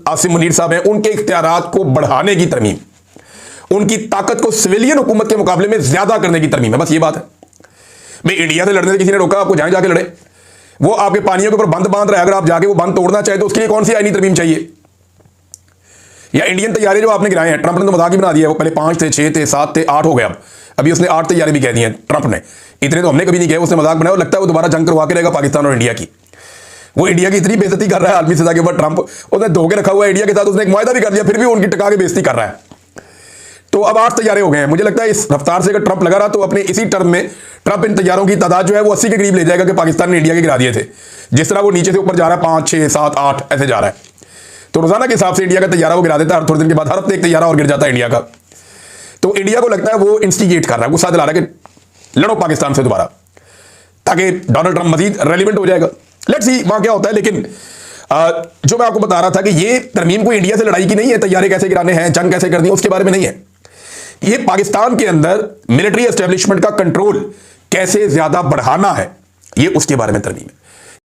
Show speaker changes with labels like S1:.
S1: आसिम मुनीर साहब हैं, उनके इख्तियारात को बढ़ाने की तरमीम, उनकी ताकत को सिविलियन हुकूमत के मुकाबले में ज्यादा करने की तरमीम है। बस ये बात है। भाई इंडिया से लड़ने से किसी ने रोका आपको? जाए जाके लड़े। वो आपके पानियों के ऊपर बंद बांध रहा है, अगर आप जाके वो बंद तोड़ना चाहे तो उसके लिए कौन सी आईनी तरमीम चाहिए? या इंडियन तैयारे जो आपने गिराए हैं, ट्रंप ने तो मजाक ही बना दिया। वो पहले 5 थे, 6 थे, 7 थे, 8 हो गए। अब अभी उसने 8 तैयारे भी कह दिए हैं ट्रंप ने। इतने तो हमने कभी नहीं किया, उसने मजाक बनाया। लगता है वो दोबारा जंग करवा के रहेगा पाकिस्तान और इंडिया की। वो इंडिया की इतनी बेइज्जती कर रहा है आलमी सजा के ऊपर ट्रंप, उसने धोखे रखा हुआ है इंडिया के साथ, उसने एक मुआहदा भी कर दिया, फिर भी उनकी टिका के बेइज्जती कर रहा है। तो अब 8 तैयारे हो गए हैं। मुझे लगता है इस रफ्तार से अगर ट्रंप लगा रहा तो अपने इसी टर्म में ट्रंप इन तैयारों की तादाद जो है वो 80 के करीब ले जाएगा कि पाकिस्तान ने इंडिया के गिरा दिए थे। जिस तरह वो नीचे से ऊपर जा रहा है, 5, 6, 7, 8 ऐसे जा रहा है। तो रोजाना के हिसाब से इंडिया का तैयारा वो गिरा देता है, थोड़े दिन के बाद हर हफ्ते एक तैयारा और गिर जाता है इंडिया का। तो इंडिया को लगता है वो इंस्टिगेट कर रहा है, गुस्सा दिला रहा है कि लड़ो पाकिस्तान से दोबारा, ताकि डोनाल्ड ट्रंप मजीद रेलिवेंट हो जाएगा। लेट्स सी वहां क्या होता है। लेकिन जो मैं आपको बता रहा था कि ये तरमीम कोई इंडिया से लड़ाई की नहीं है, तैयारे कैसे गिराने हैं, जंग कैसे करनी है, उसके बारे में नहीं है। ये पाकिस्तान के अंदर मिलिट्री एस्टेब्लिशमेंट का कंट्रोल कैसे ज्यादा बढ़ाना है, ये उसके बारे में तरमीम है।